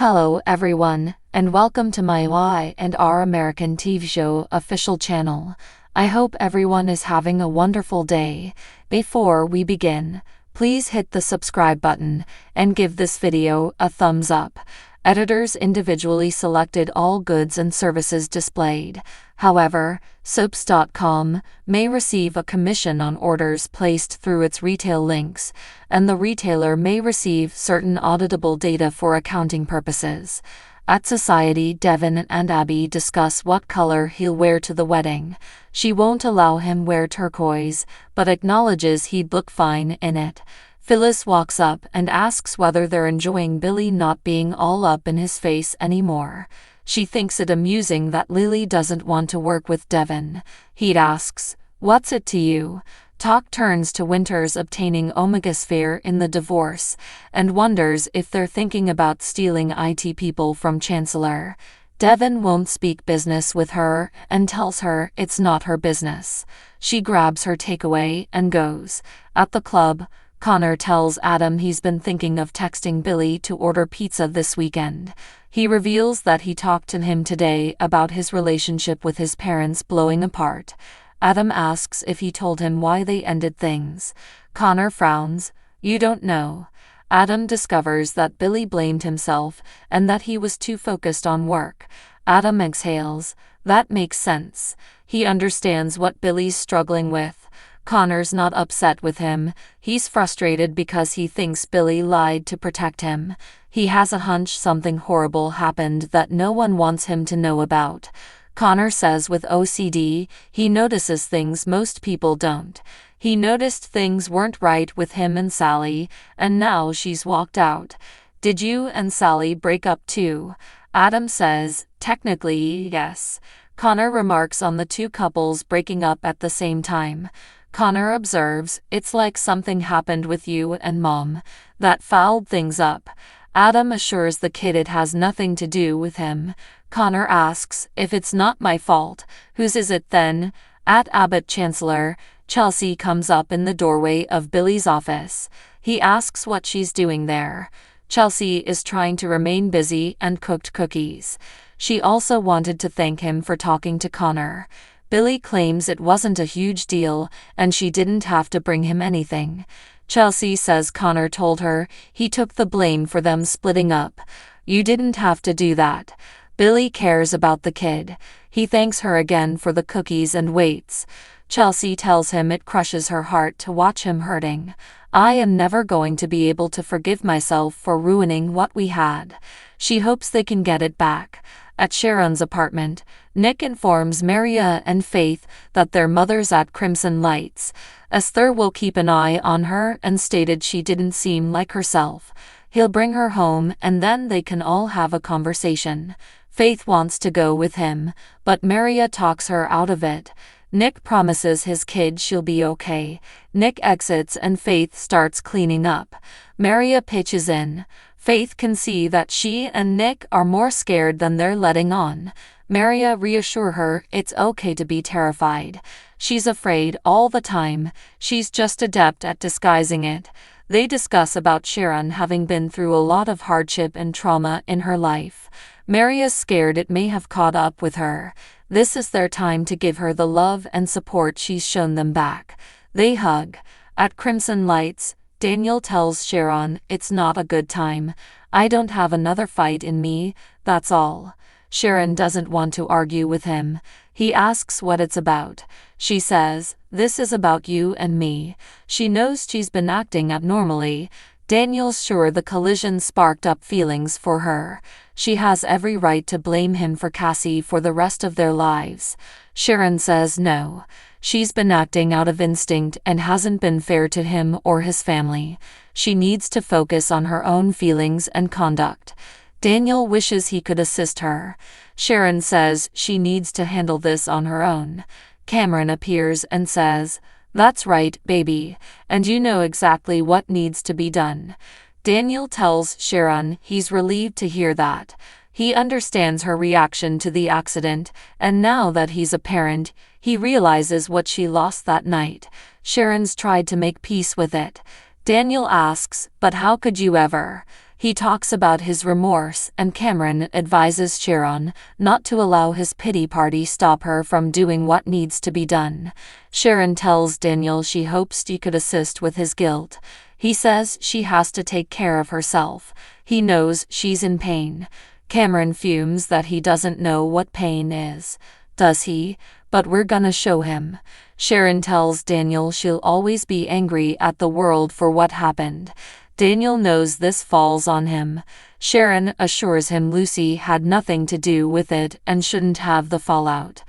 Hello everyone, and welcome to my Y&R American TV show official channel. I hope everyone is having a wonderful day. Before we begin, please hit the subscribe button and give this video a thumbs up. Editors individually selected all goods and services displayed. However, Soaps.com may receive a commission on orders placed through its retail links, and the retailer may receive certain auditable data for accounting purposes. At Society, Devin and Abby discuss what color he'll wear to the wedding. She won't allow him wear turquoise, but acknowledges he'd look fine in it. Phyllis walks up and asks whether they're enjoying Billy not being all up in his face anymore. She thinks it amusing that Lily doesn't want to work with Devin. He asks, "What's it to you?" Talk turns to Winters obtaining Omegasphere in the divorce, and wonders if they're thinking about stealing IT people from Chancellor. Devin won't speak business with her and tells her it's not her business. She grabs her takeaway and goes. At the club, Connor tells Adam he's been thinking of texting Billy to order pizza this weekend. He reveals that he talked to him today about his relationship with his parents blowing apart. Adam asks if he told him why they ended things. Connor frowns. "You don't know." Adam discovers that Billy blamed himself and that he was too focused on work. Adam exhales. That makes sense. He understands what Billy's struggling with. Connor's not upset with him. He's frustrated because he thinks Billy lied to protect him. He has a hunch something horrible happened that no one wants him to know about. Connor says with OCD, he notices things most people don't. He noticed things weren't right with him and Sally, and now she's walked out. "Did you and Sally break up too?" Adam says, "Technically, yes." Connor remarks on the two couples breaking up at the same time. Connor observes, "It's like something happened with you and Mom that fouled things up." Adam assures the kid it has nothing to do with him. Connor asks, "If it's not my fault, whose is it then?" At Abbott Chancellor, Chelsea comes up in the doorway of Billy's office. He asks what she's doing there. Chelsea is trying to remain busy and cooked cookies. She also wanted to thank him for talking to Connor. Billy claims it wasn't a huge deal and she didn't have to bring him anything. Chelsea says Connor told her he took the blame for them splitting up. "You didn't have to do that." Billy cares about the kid. He thanks her again for the cookies and waits. Chelsea tells him it crushes her heart to watch him hurting. "I am never going to be able to forgive myself for ruining what we had." She hopes they can get it back. At Sharon's apartment, Nick informs Maria and Faith that their mother's at Crimson Lights. Esther will keep an eye on her and stated she didn't seem like herself. He'll bring her home and then they can all have a conversation. Faith wants to go with him, but Maria talks her out of it. Nick promises his kid she'll be okay. Nick exits and Faith starts cleaning up. Maria pitches in. Faith can see that she and Nick are more scared than they're letting on. Maria reassures her it's okay to be terrified. She's afraid all the time. She's just adept at disguising it. They discuss about Sharon having been through a lot of hardship and trauma in her life. Maria's scared it may have caught up with her. This is their time to give her the love and support she's shown them back. They hug. At Crimson Lights, Daniel tells Sharon it's not a good time. "I don't have another fight in me, that's all." Sharon doesn't want to argue with him. He asks what it's about. She says, "This is about you and me." She knows she's been acting abnormally. Daniel's sure the collision sparked up feelings for her. She has every right to blame him for Cassie for the rest of their lives. Sharon says no. She's been acting out of instinct and hasn't been fair to him or his family. She needs to focus on her own feelings and conduct. Daniel wishes he could assist her. Sharon says she needs to handle this on her own. Cameron appears and says, "That's right, baby, and you know exactly what needs to be done." Daniel tells Sharon he's relieved to hear that. He understands her reaction to the accident, and now that he's a parent, he realizes what she lost that night. Sharon's tried to make peace with it. Daniel asks, "But how could you ever?" He talks about his remorse, and Cameron advises Sharon not to allow his pity party stop her from doing what needs to be done. Sharon tells Daniel she hopes he could assist with his guilt. He says she has to take care of herself. He knows she's in pain. Cameron fumes that he doesn't know what pain is. Does he? But we're gonna show him. Sharon tells Daniel she'll always be angry at the world for what happened. Daniel knows this falls on him. Sharon assures him Lucy had nothing to do with it and shouldn't have the fallout.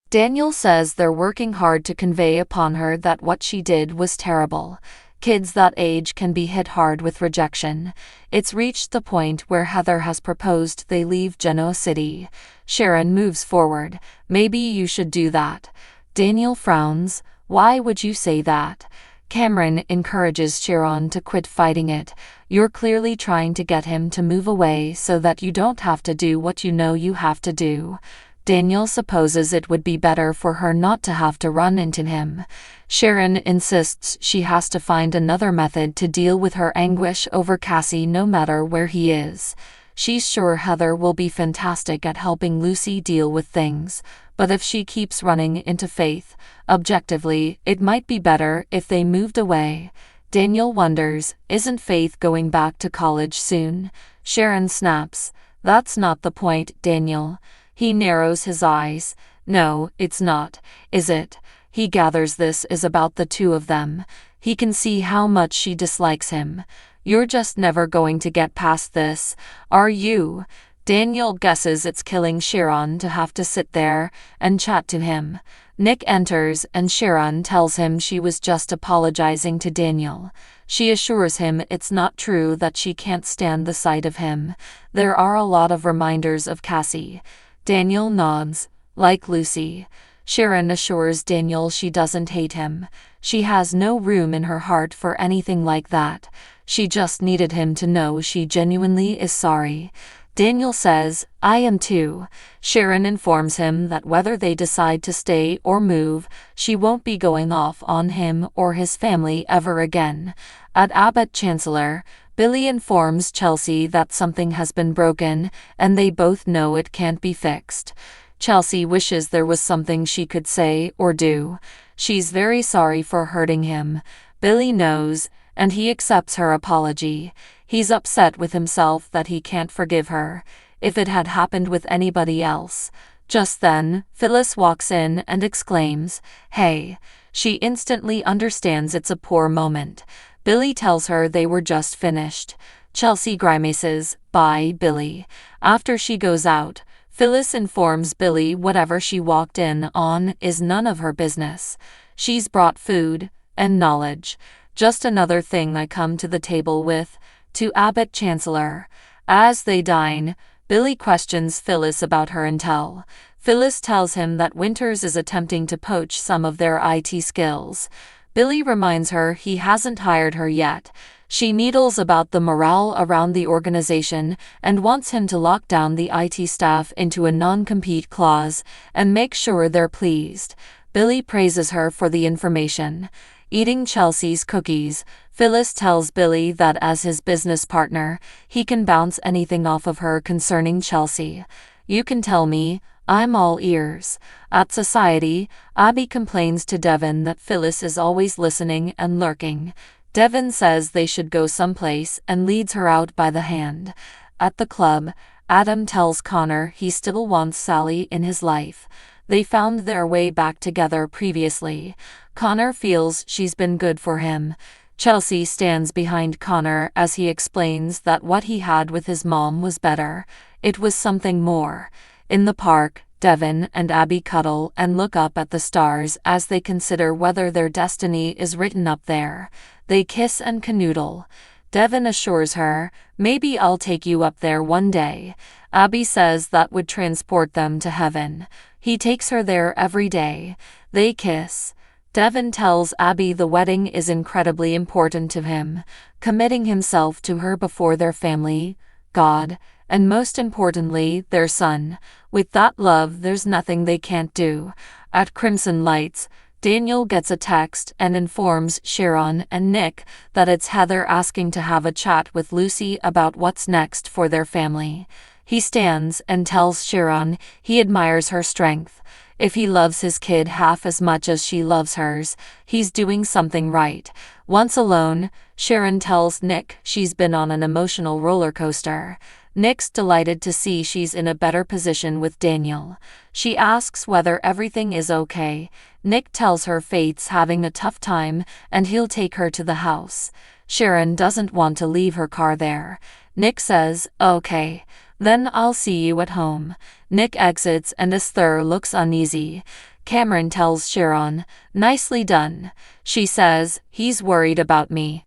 Daniel says they're working hard to convey upon her that what she did was terrible. Kids that age can be hit hard with rejection. It's reached the point where Heather has proposed they leave Genoa City. Sharon moves forward. Maybe you should do that. Daniel frowns. Why would you say that? Cameron encourages Sharon to quit fighting it. You're clearly trying to get him to move away so that you don't have to do what you know you have to do. Daniel supposes it would be better for her not to have to run into him. Sharon insists she has to find another method to deal with her anguish over Cassie no matter where he is. She's sure Heather will be fantastic at helping Lucy deal with things, but if she keeps running into Faith, objectively, it might be better if they moved away. Daniel wonders, isn't Faith going back to college soon? Sharon snaps, that's not the point, Daniel. He narrows his eyes. No, it's not, is it? He gathers this is about the two of them. He can see how much she dislikes him. You're just never going to get past this, are you? Daniel guesses it's killing Sharon to have to sit there and chat to him. Nick enters and Sharon tells him she was just apologizing to Daniel. She assures him it's not true that she can't stand the sight of him. There are a lot of reminders of Cassie. Daniel nods, like Lucy. Sharon assures Daniel she doesn't hate him. She has no room in her heart for anything like that. She just needed him to know she genuinely is sorry. Daniel says, I am too. Sharon informs him that whether they decide to stay or move, she won't be going off on him or his family ever again. At Abbott Chancellor, Billy informs Chelsea that something has been broken, and they both know it can't be fixed. Chelsea wishes there was something she could say or do. She's very sorry for hurting him. Billy knows, and he accepts her apology. He's upset with himself that he can't forgive her. If it had happened with anybody else. Just then, Phyllis walks in and exclaims, "Hey." She instantly understands it's a poor moment. Billy tells her they were just finished. Chelsea grimaces, "Bye, Billy." After she goes out, Phyllis informs Billy whatever she walked in on is none of her business. She's brought food and knowledge. Just another thing I come to the table with. To Abbott Chancellor. As they dine, Billy questions Phyllis about her intel. Phyllis tells him that Winters is attempting to poach some of their IT skills. Billy reminds her he hasn't hired her yet. She needles about the morale around the organization and wants him to lock down the IT staff into a non-compete clause and make sure they're pleased. Billy praises her for the information. Eating Chelsea's cookies, Phyllis tells Billy that as his business partner, he can bounce anything off of her concerning Chelsea. You can tell me, I'm all ears. At Society, Abby complains to Devon that Phyllis is always listening and lurking. Devon says they should go someplace and leads her out by the hand. At the club, Adam tells Connor he still wants Sally in his life. They found their way back together previously. Connor feels she's been good for him. Chelsea stands behind Connor as he explains that what he had with his mom was better. It was something more. In the park, Devon and Abby cuddle and look up at the stars as they consider whether their destiny is written up there. They kiss and canoodle. Devon assures her, "Maybe I'll take you up there one day." Abby says that would transport them to heaven. He takes her there every day. They kiss. Devon tells Abby the wedding is incredibly important to him, committing himself to her before their family, God, and most importantly, their son. With that love, there's nothing they can't do. At Crimson Lights, Daniel gets a text and informs Sharon and Nick that it's Heather asking to have a chat with Lucy about what's next for their family. He stands and tells Sharon he admires her strength. If he loves his kid half as much as she loves hers, he's doing something right. Once alone, Sharon tells Nick she's been on an emotional roller coaster. Nick's delighted to see she's in a better position with Daniel. She asks whether everything is okay. Nick tells her Faith's having a tough time and he'll take her to the house. Sharon doesn't want to leave her car there. Nick says, "Okay, then I'll see you at home." Nick exits and Esther looks uneasy. Cameron tells Sharon, "Nicely done." She says, "He's worried about me."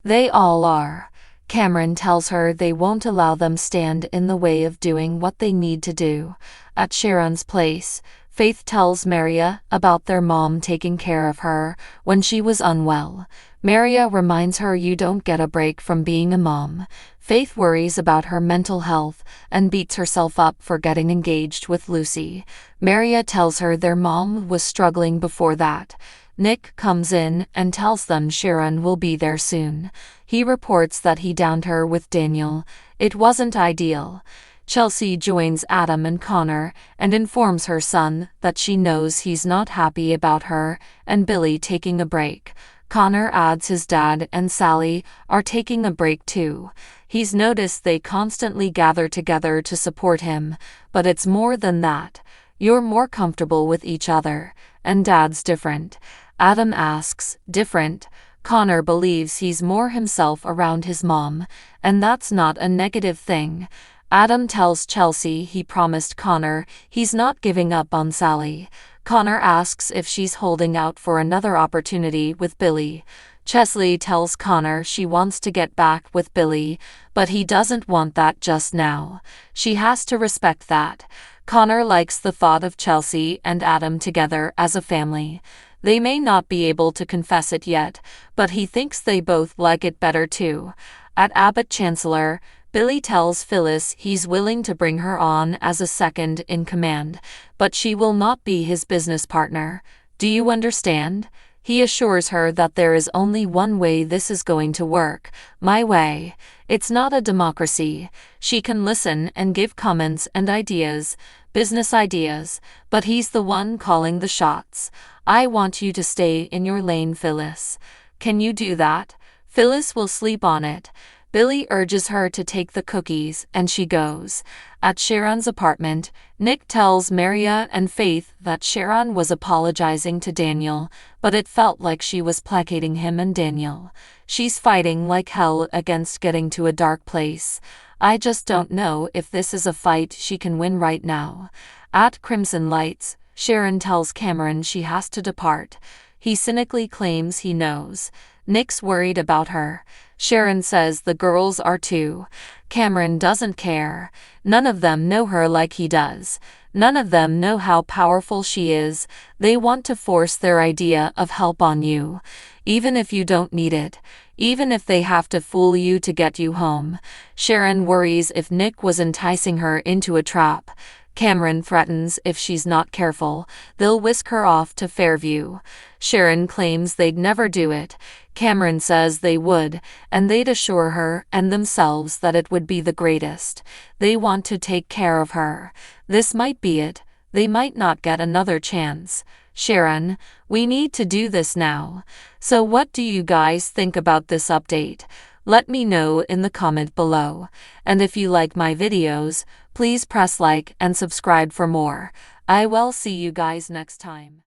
They all are. Cameron tells her they won't allow them stand in the way of doing what they need to do. At Sharon's place, Faith tells Maria about their mom taking care of her when she was unwell. Maria reminds her you don't get a break from being a mom. Faith worries about her mental health and beats herself up for getting engaged with Lucy. Maria tells her their mom was struggling before that. Nick comes in and tells them Sharon will be there soon. He reports that he downed her with Daniel. It wasn't ideal. Chelsea joins Adam and Connor and informs her son that she knows he's not happy about her and Billy taking a break. Connor adds his dad and Sally are taking a break too. He's noticed they constantly gather together to support him, but it's more than that. You're more comfortable with each other, and Dad's different. Adam asks, "Different?" Connor believes he's more himself around his mom, and that's not a negative thing. Adam tells Chelsea he promised Connor he's not giving up on Sally. Connor asks if she's holding out for another opportunity with Billy. Chesley tells Connor she wants to get back with Billy, but he doesn't want that just now. She has to respect that. Connor likes the thought of Chelsea and Adam together as a family. They may not be able to confess it yet, but he thinks they both like it better too. At Abbott Chancellor, Billy tells Phyllis he's willing to bring her on as a second in command, but she will not be his business partner. Do you understand? He assures her that there is only one way this is going to work, my way. It's not a democracy. She can listen and give comments and ideas, business ideas, but he's the one calling the shots. I want you to stay in your lane, Phyllis. Can you do that? Phyllis will sleep on it. Billy urges her to take the cookies, and she goes. At Sharon's apartment, Nick tells Maria and Faith that Sharon was apologizing to Daniel, but it felt like she was placating him and Daniel. She's fighting like hell against getting to a dark place. I just don't know if this is a fight she can win right now. At Crimson Lights, Sharon tells Cameron she has to depart. He cynically claims he knows. Nick's worried about her. Sharon says the girls are too. Cameron doesn't care. None of them know her like he does. None of them know how powerful she is. They want to force their idea of help on you. Even if you don't need it. Even if they have to fool you to get you home. Sharon worries if Nick was enticing her into a trap. Cameron threatens if she's not careful, they'll whisk her off to Fairview. Sharon claims they'd never do it. Cameron says they would, and they'd assure her and themselves that it would be the greatest. They want to take care of her. This might be it. They might not get another chance. Sharon, we need to do this now. So what do you guys think about this update? Let me know in the comment below. And if you like my videos, please press like and subscribe for more. I will see you guys next time.